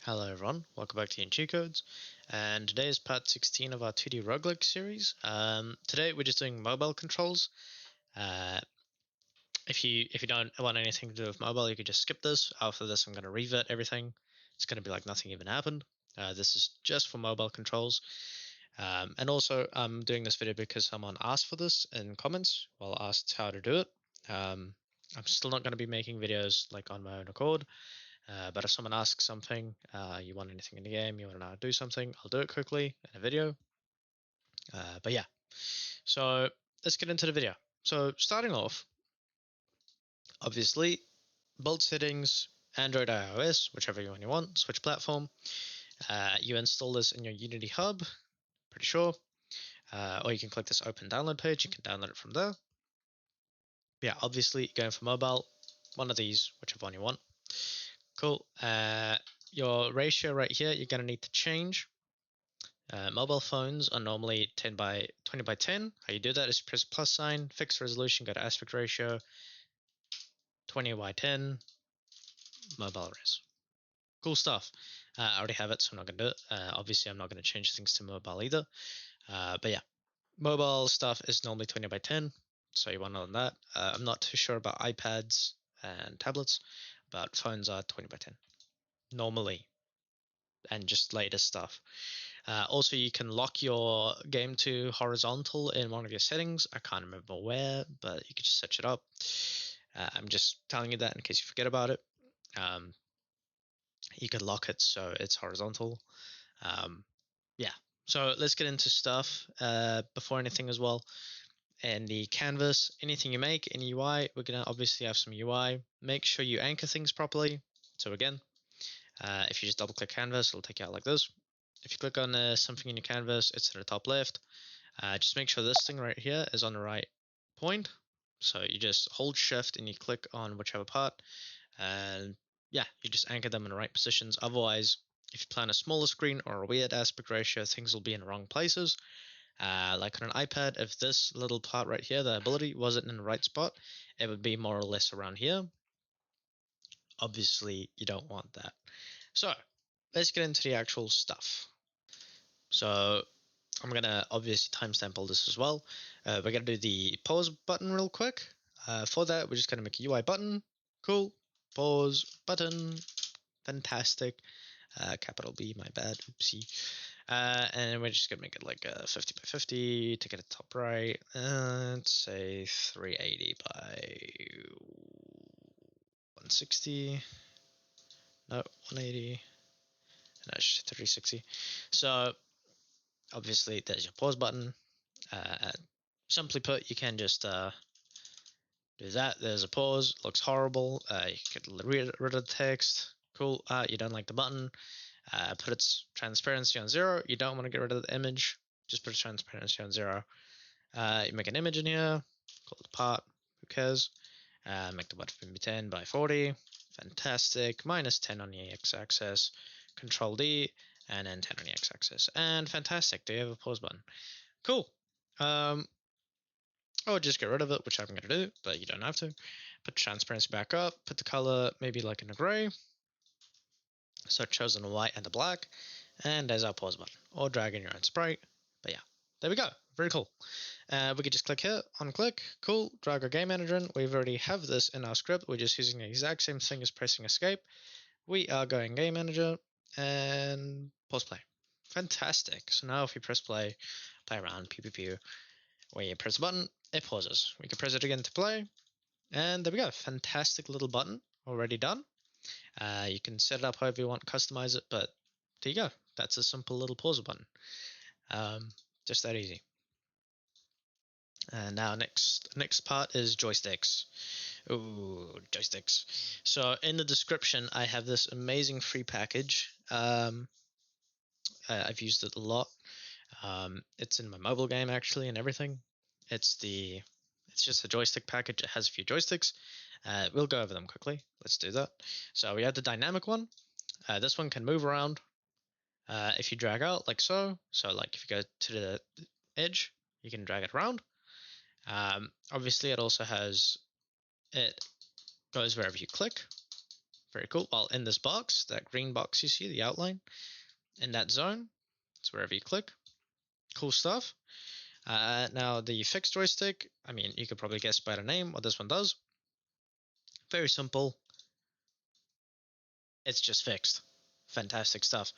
Hello everyone, welcome back to Cheat Codes, and today is part 16 of our 2D Roguelike series. Today we're just doing mobile controls. If you don't want anything to do with mobile, you could just skip this. After this I'm going to revert everything. It's going to be like nothing even happened. This is just for mobile controls. And also I'm doing this video because someone asked for this in comments, asked how to do it. I'm still not going to be making videos like on my own accord. But if someone asks something, you want anything in the game, you want to know how to do something, I'll do it quickly in a video. But yeah, so let's get into the video. So starting off, obviously, build settings, Android, iOS, whichever one you want, switch platform. You install this in your Unity hub, pretty sure. Or you can click this open download page, you can download it from there. But yeah, obviously going for mobile, one of these, whichever one you want. Cool. Your ratio right here, you're going to need to change. Mobile phones are normally 20 by 10. How you do that is press plus sign, fixed resolution, go to aspect ratio, 20 by 10, mobile res. Cool stuff. I already have it, so I'm not going to do it. Obviously, I'm not going to change things to mobile either. But yeah, mobile stuff is normally 20 by 10, so you want to know that. I'm not too sure about iPads and tablets, but phones are 20 by 10 normally, and just latest stuff. Also, you can lock your game to horizontal in one of your settings. I can't remember where, but you can just search it up. I'm just telling you that in case you forget about it. You can lock it so it's horizontal. Yeah, so let's get into stuff. Before anything as well, and the canvas, anything you make, any UI, we're going to obviously have some UI. Make sure you anchor things properly. So again, if you just double click canvas, it'll take you out like this. If you click on something in your canvas, it's to the top left. Just make sure this thing right here is on the right point. So you just hold shift and you click on whichever part, and yeah, you just anchor them in the right positions. Otherwise, if you plan a smaller screen or a weird aspect ratio, things will be in the wrong places. Like on an iPad, if this little part right here, the ability, wasn't in the right spot, it would be more or less around here. Obviously, you don't want that. So let's get into the actual stuff. So I'm gonna obviously timestamp all this as well. We're gonna do the pause button real quick. For that, we're just gonna make a UI button. Cool. Pause button. Fantastic. Capital B, my bad. Oopsie. And we're just gonna make it like a 50 by 50 to get it top right. And say 380 by 160. No, 180. No, it's 360. So obviously there's your pause button. Simply put, you can just do that. There's a pause. Looks horrible. You could get rid of the text. Cool. You don't like the button. Put its transparency on 0. You don't want to get rid of the image. Just put its transparency on 0. You make an image in here. Call it part. Who cares? Make the button be 10 by 40. Fantastic. Minus 10 on the x-axis. Control D. And then 10 on the x-axis. And fantastic. Do you have a pause button? Cool. Or just get rid of it, which I'm going to do, but you don't have to. Put transparency back up, put the color maybe like in a gray, so it shows in the white and the black, and there's our pause button, or drag in your own sprite. But yeah, there we go, very cool. We could just click here, on click, cool, drag our game manager in. We already have this in our script, we're just using the exact same thing as pressing escape. We are going game manager, and pause play. Fantastic. So now if you press play around, pew pew pew, when you press a button, it pauses. We can press it again to play, and there we go. Fantastic little button already done. You can set it up however you want, customize it, but there you go. That's a simple little pause button. Just that easy. And now next part is joysticks. Ooh, joysticks. So in the description, I have this amazing free package. I've used it a lot. It's in my mobile game actually and everything. It's just a joystick package. It has a few joysticks. We'll go over them quickly. Let's do that. So we have the dynamic one. This one can move around if you drag out like so. So like if you go to the edge, you can drag it around. Obviously it also has, it goes wherever you click. Very cool. Well, in this box, that green box you see, the outline, in that zone, it's wherever you click. Cool stuff. Now the fixed joystick, I mean, you could probably guess by the name what this one does. Very simple. It's just fixed. Fantastic stuff.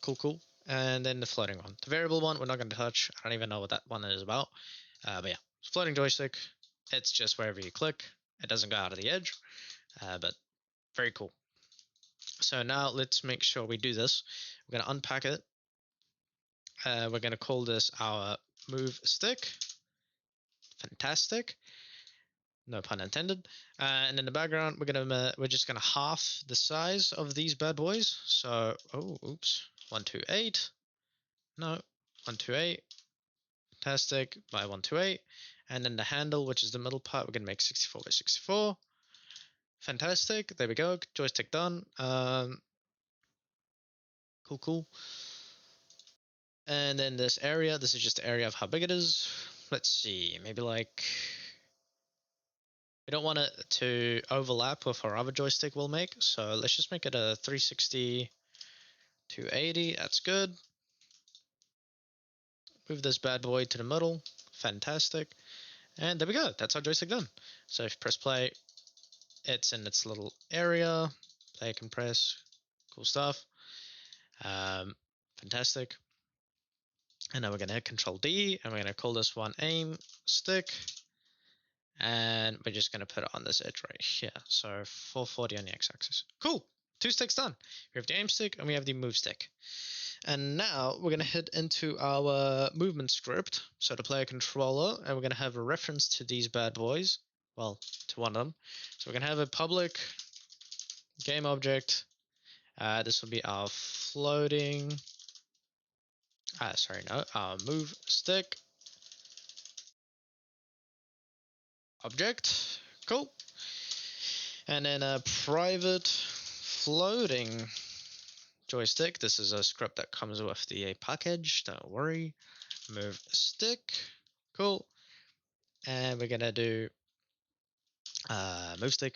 Cool. And then the floating one. The variable one, we're not going to touch. I don't even know what that one is about. But yeah, floating joystick. It's just wherever you click. It doesn't go out of the edge. But very cool. So now let's make sure we do this. We're going to unpack it. We're going to call this our move stick. Fantastic. No pun intended. And in the background, we're just gonna half the size of these bad boys. So, oops, 128. No, 128. Fantastic. By 128. And then the handle, which is the middle part, we're gonna make 64 by 64. Fantastic. There we go. Joystick done. Cool. And then this area, this is just the area of how big it is. Let's see, maybe like, we don't want it to overlap with our other joystick we'll make, so let's just make it a 360 280. That's good. Move this bad boy to the middle. Fantastic. And there we go. That's our joystick done. So if you press play, it's in its little area. Play, compress. Cool stuff. Fantastic. And now we're going to hit Control D, and we're going to call this one aim stick. And we're just going to put it on this edge right here. So 440 on the x-axis. Cool. 2 sticks done. We have the aim stick and we have the move stick. And now we're going to head into our movement script. So the player controller, and we're going to have a reference to these bad boys. Well, to one of them. So we're going to have a public game object. This will be our floating. Our move stick object. Cool. And then a private floating joystick. This is a script that comes with the package. Don't worry. Move stick. Cool. And we're gonna do move stick.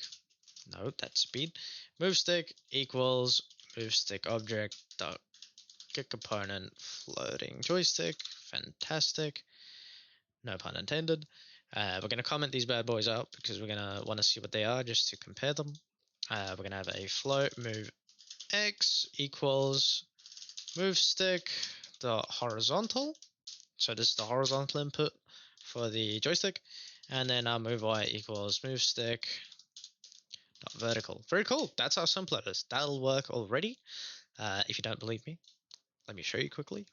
No, that's speed. Move stick equals move stick object dot get component floating joystick. Fantastic. No pun intended. We're gonna comment these bad boys out because we're gonna want to see what they are just to compare them. We're gonna have a float move x equals move stick dot horizontal. So this is the horizontal input for the joystick, and then our move y equals move stick dot vertical. Very cool. That's how simple it is. That'll work already. If you don't believe me, let me show you quickly.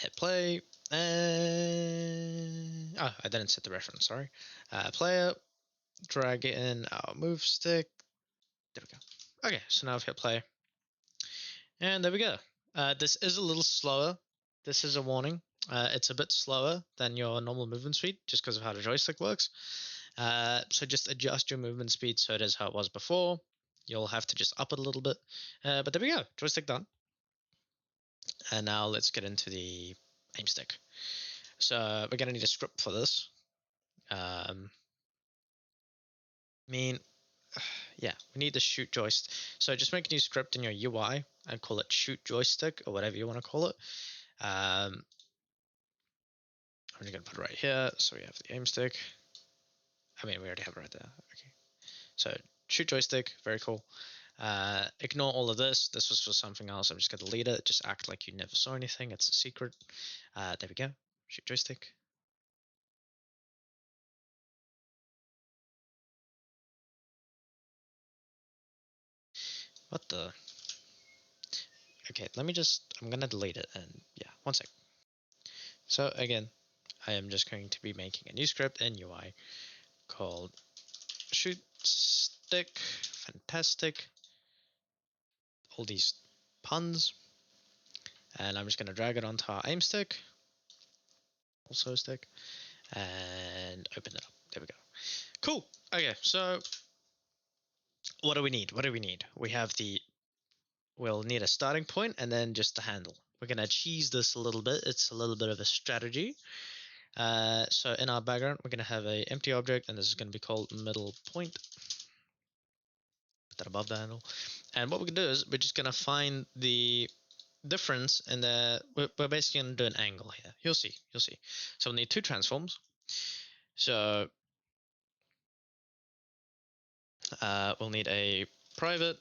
Hit play. I didn't set the reference. Sorry. Player. Drag it in our move stick. There we go. Okay, so now I've hit play. And there we go. This is a little slower. This is a warning. It's a bit slower than your normal movement speed just because of how the joystick works. So just adjust your movement speed so it is how it was before. You'll have to just up it a little bit. But there we go. Joystick done. And now let's get into the aim stick. So we're going to need a script for this. Yeah, we need the shoot joystick. So just make a new script in your UI and call it shoot joystick or whatever you want to call it. I'm just going to put it right here. So we have the aim stick. I mean, we already have it right there. Okay. So shoot joystick, very cool. Ignore all of this. This was for something else. I'm just going to delete it. Just act like you never saw anything. It's a secret. There we go. Shoot joystick. What the? Okay, I'm going to delete it. And yeah, one sec. So again, I am just going to be making a new script in UI called shoot stick. Fantastic. All these puns. And I'm just going to drag it onto our aim stick. Also stick. And open it up. There we go. Cool. Okay, so what do we need? We'll need a starting point and then just the handle. We're going to cheese this a little bit. It's a little bit of a strategy. So in our background, we're going to have a empty object, and this is going to be called middle point. Put that above the handle. And what we're going to do is we're just going to find the difference in the. We're basically going to do an angle here. You'll see. You'll see. So we'll need two transforms. So we'll need a private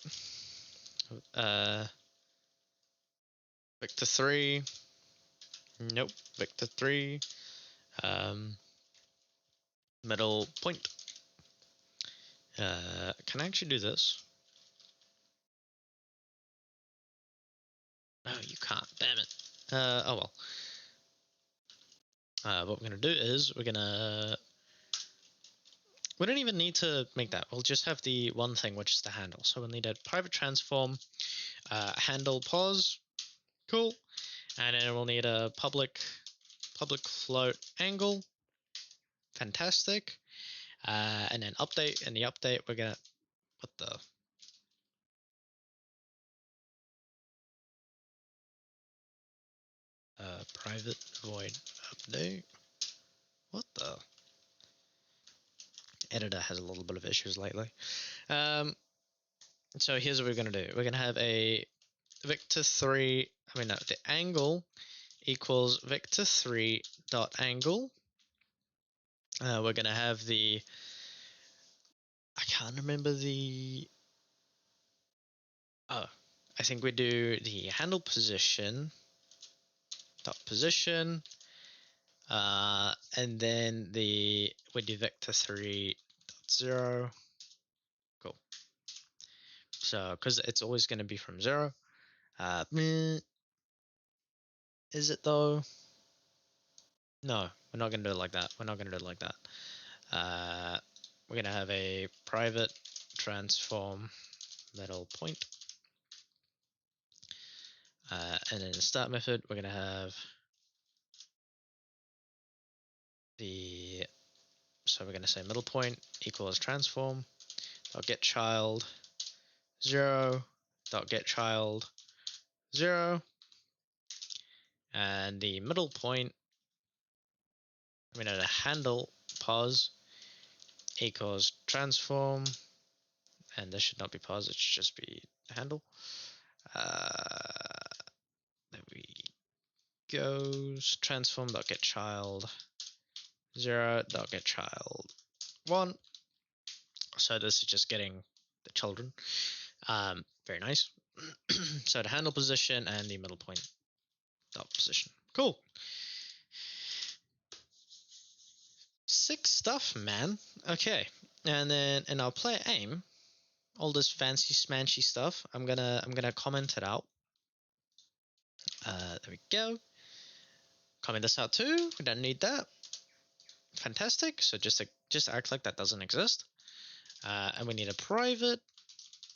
vector3. Nope, vector3. Middle point. Can I actually do this? No, you can't. Damn it. Oh well. What we're gonna do is we don't even need to make that. We'll just have the one thing, which is the handle. So we'll need a private transform, handle pause, cool, and then we'll need a public float angle, fantastic, and then update. In the update, we're gonna what the private void update. What the editor has a little bit of issues lately. So here's what we're gonna do. We're gonna have a vector3. I mean, no, the angle equals vector3 dot angle. We're gonna have the. I can't remember the. Oh, I think we do the handle position dot position, and then we do vector3 dot 0. Cool. So because it's always going to be from 0. Is it though? No, we're not going to do it like that. We're not going to do it like that. We're going to have a private transform middle point. And in the start method, we're going to have so we're going to say middle point equals transform dot get child 0 dot get child 0. And the middle point, I mean, the handle pause equals transform, and this should not be pause, it should just be handle. There we go. Transform dot get child 0 dot get child 1. So this is just getting the children. Very nice. So the handle position and the middle point dot position. Cool. Sick stuff, man. Okay, and then in our player aim, all this fancy smanchy stuff, I'm gonna comment it out. There we go. Comment this out too. We don't need that. Fantastic. So just act like that doesn't exist. And we need a private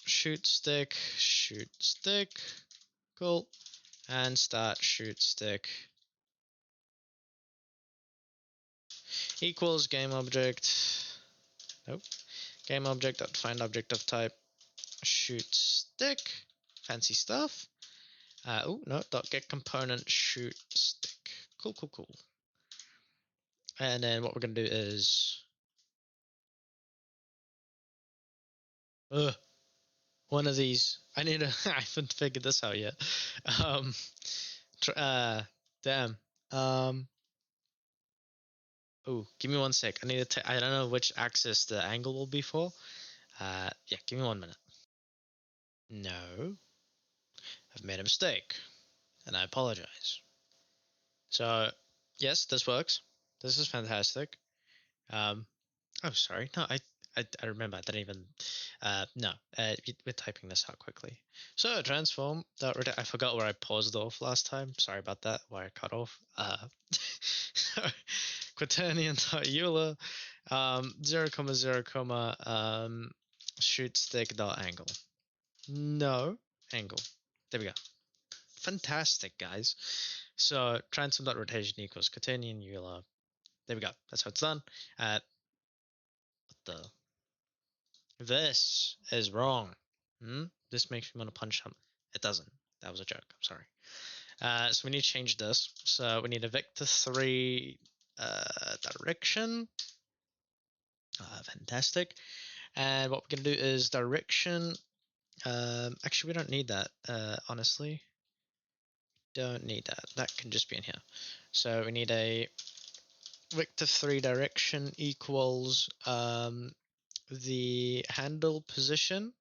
shoot stick, cool, and start shoot stick equals game object. Nope. Game object dot find object of type shoot stick. Fancy stuff. Oh no, dot get component shoot stick. Cool. And then what we're gonna do is one of these. I need to. I haven't figured this out yet. Damn. Oh, give me one sec. I need to. I don't know which axis the angle will be for. Yeah, give me 1 minute. No, I've made a mistake, and I apologize. So, yes, this works. This is fantastic. Oh, sorry. No, I remember. I didn't even. No. We're typing this out quickly. So transform. I forgot where I paused off last time. Sorry about that. Where I cut off. Quaternion dot Euler. 0, 0, shoot stick dot angle. No angle. There we go. Fantastic, guys. So transform dot rotation equals Quaternion Euler. There we go. That's how it's done. What the? This is wrong. This makes me want to punch him. It doesn't. That was a joke. I'm sorry. So we need to change this. So we need a vector3 direction. Fantastic. And what we're going to do is direction. Actually, we don't need that, honestly. Don't need that. That can just be in here. So we need a vector3 direction equals the handle position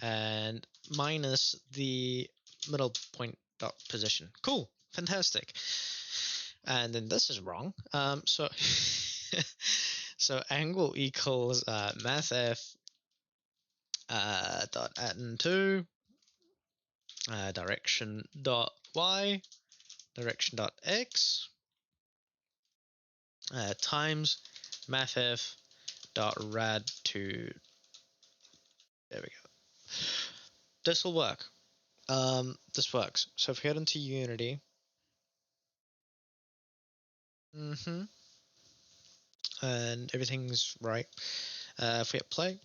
and minus the middle point dot position. Cool. Fantastic. And then this is wrong. So so angle equals mathf dot atten2 direction dot y direction dot x times mathf dot rad2. There we go. This will work. This works. So if we head into Unity, and everything's right. If we hit play,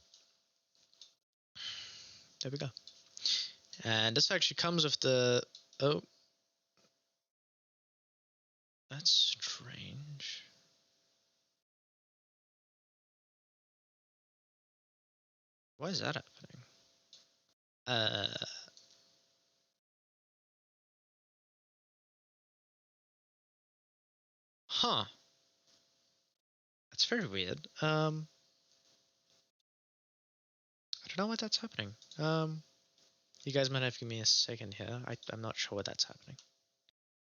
there we go. And this actually comes with the, oh, that's strange. Why is that happening? Huh. That's very weird. I don't know why that's happening. You guys might have to give me a second here. I'm not sure why that's happening.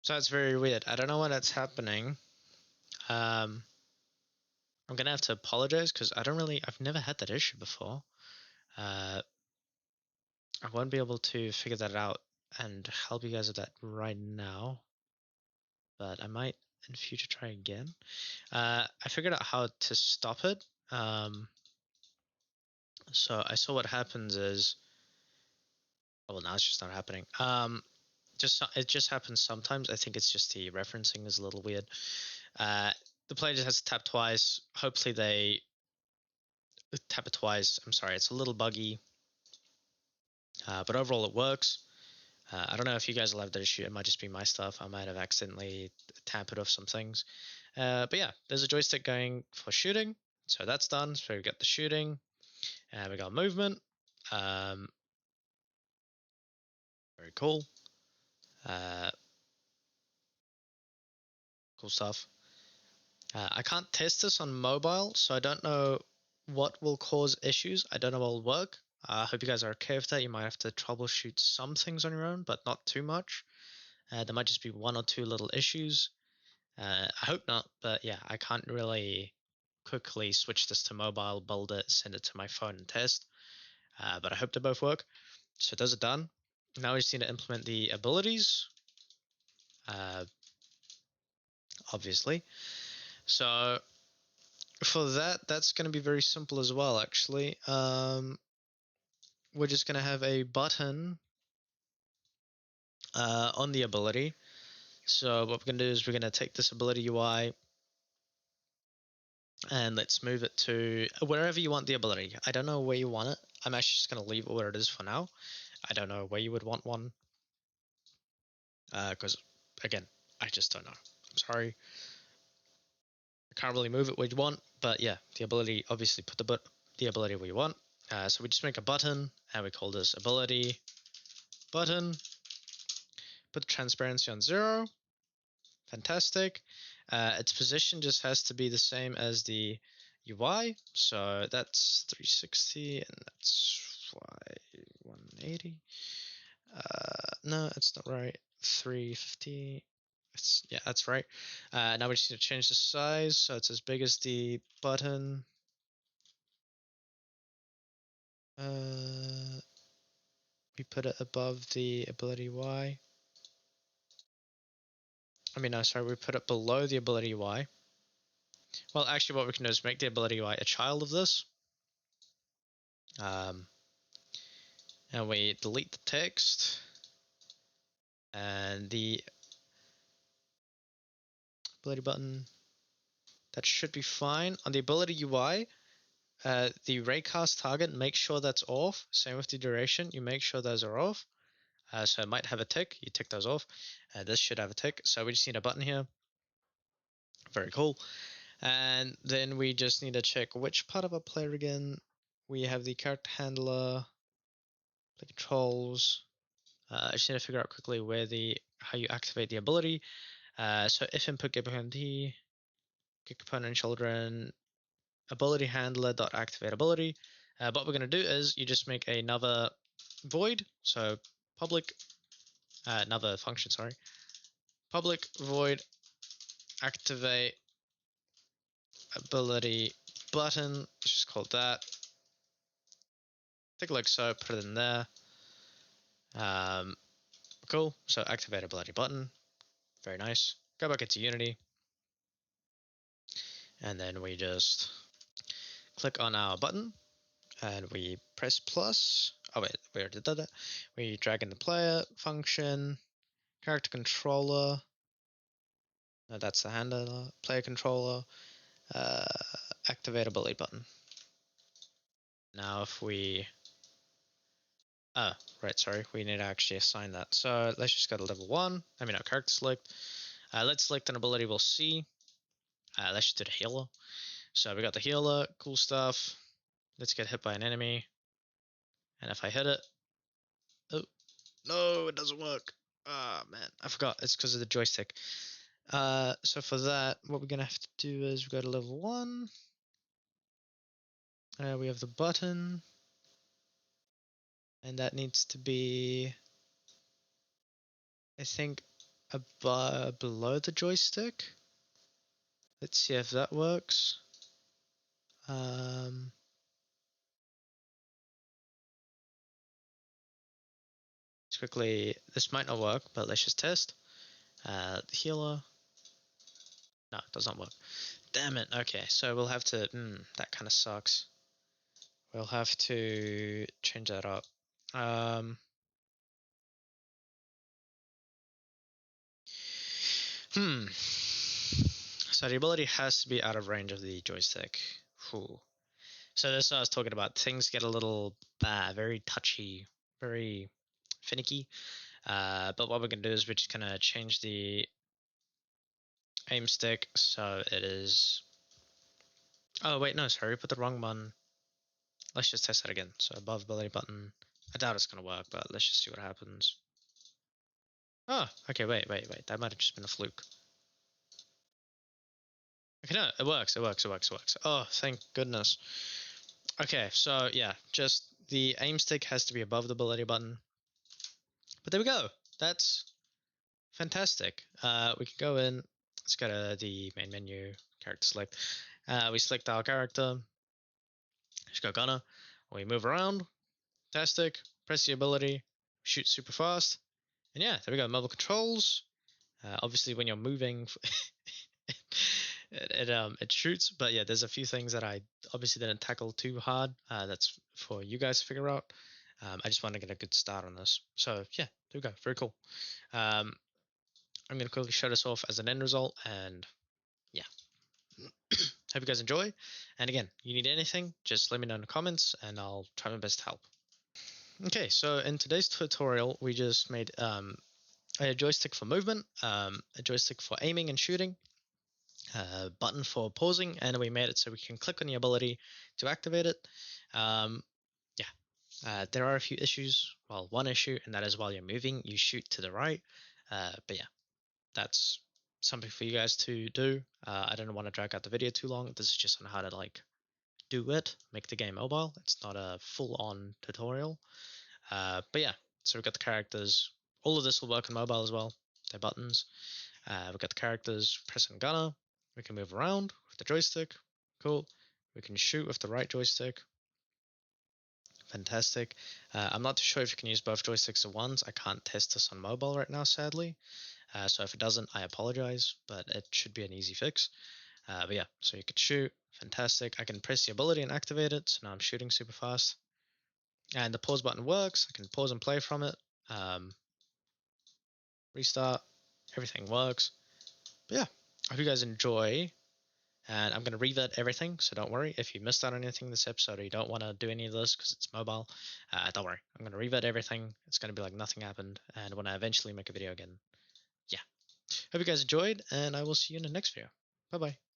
So that's very weird. I don't know why that's happening. I'm gonna have to apologize because I've never had that issue before. I won't be able to figure that out and help you guys with that right now, but I might in future try again. I figured out how to stop it. So I saw what happens is, oh, well, now it's just not happening. It just happens sometimes. I think it's just the referencing is a little weird. The player just has to tap twice. Hopefully they tap it twice. I'm sorry, it's a little buggy, but overall it works. I don't know if you guys will have that issue. It might just be my stuff. I might have accidentally tampered off some things. But yeah, there's a joystick going for shooting. So that's done. So we've got the shooting. And we got movement. Very cool. Cool stuff. I can't test this on mobile, so I don't know what will cause issues. I don't know what will work. I hope you guys are okay with that. You might have to troubleshoot some things on your own, but not too much. There might just be one or two little issues. I hope not, but yeah, I can't really quickly switch this to mobile, build it, send it to my phone and test. But I hope they both work. So those are done. Now we just need to implement the abilities, obviously. So for that, that's going to be very simple as well, actually. We're just going to have a button on the ability. So what we're going to do is we're going to take this ability UI and let's move it to wherever you want the ability. I don't know where you want it. I'm actually just going to leave it where it is for now. I don't know where you would want one because, again, I just don't know. I'm sorry. I can't really move it where you want, but yeah, the ability, obviously put the ability where you want. So we just make a button and we call this ability button. Put the transparency on 0. Fantastic. Its position just has to be the same as the UI. So that's 360 and that's 180. No, it's not right. 350. Yeah, that's right. Now we just need to change the size so it's as big as the button. We put it above the ability Y. No, sorry, we put it below the ability Y. Well, actually, what we can do is make the ability UI a child of this. And we delete the text. And the ability button, that should be fine. On the ability UI, the raycast target, make sure that's off. Same with the duration, you make sure those are off. So it might have a tick, you tick those off. This should have a tick. So we just need a button here. Very cool. And then we just need to check which part of our player again. We have the character handler, the controls. I just need to figure out quickly how you activate the ability. So if input get behind the get component children ability handler dot activate ability. What we're going to do is you just make another void. So public another function. Sorry, public void activate ability button. Let's just call it that. Take a look. So put it in there. Cool. So activate ability button. Very nice. Go back into Unity. And then we just click on our button and we press plus. Oh wait, we already did that. We drag in the player function, character controller. No, that's the handler. Player controller. Uh, activate ability button. Now if we right, sorry, we need to actually assign that. So let's just go to level 1. I mean, our character select. Let's select an ability we'll see. Let's just do the healer. So we got the healer, cool stuff. Let's get hit by an enemy. And if I hit it, oh, no, it doesn't work. Ah, man, I forgot. It's because of the joystick. So for that, what we're going to have to do is we go to level 1. We have the button. And that needs to be, I think, below the joystick. Let's see if that works. Let's quickly, this might not work, but let's just test. The healer. No, it does not work. Damn it. Okay, so we'll have to, that kind of sucks. We'll have to change that up. So the ability has to be out of range of the joystick. Whew. So this is what I was talking about. Things get a little very touchy, very finicky. But what we're going to do is we're just going to change the aim stick so it is... Oh, wait, no, sorry, we put the wrong one. Let's just test that again. So above ability button. I doubt it's going to work, but let's just see what happens. Oh, okay, wait. That might have just been a fluke. Okay, no, it works. Oh, thank goodness. Okay, so yeah, just the aim stick has to be above the ability button. But there we go. That's fantastic. We can go in. Let's go to the main menu, character select. We select our character. Just go gunner. We move around. Fantastic. Press the ability. Shoot super fast. And yeah, there we go. Mobile controls. Obviously, when you're moving, it shoots. But yeah, there's a few things that I obviously didn't tackle too hard. That's for you guys to figure out. I just want to get a good start on this. So yeah, there we go. Very cool. I'm going to quickly show this off as an end result, and yeah. Hope you guys enjoy. And again, you need anything, just let me know in the comments, and I'll try my best to help. Okay, so in today's tutorial, we just made a joystick for movement, a joystick for aiming and shooting, a button for pausing, and we made it so we can click on the ability to activate it. There are a few issues. Well, one issue, and that is while you're moving, you shoot to the right. But yeah, that's something for you guys to do. I don't want to drag out the video too long. This is just on how to do it, make the game mobile. It's not a full-on tutorial. But yeah, so we've got the characters. All of this will work on mobile as well. They're buttons. We've got the characters, press and gunner. We can move around with the joystick. Cool. We can shoot with the right joystick. Fantastic. I'm not too sure if you can use both joysticks at once. I can't test this on mobile right now, sadly. So if it doesn't, I apologize, but it should be an easy fix. But yeah, so you could shoot. Fantastic. I can press the ability and activate it. So now I'm shooting super fast. And the pause button works. I can pause and play from it. Restart. Everything works. But yeah, I hope you guys enjoy. And I'm going to revert everything, so don't worry. If you missed out on anything in this episode or you don't want to do any of this because it's mobile, don't worry. I'm going to revert everything. It's going to be like nothing happened. And when I eventually make a video again, yeah. Hope you guys enjoyed, and I will see you in the next video. Bye bye.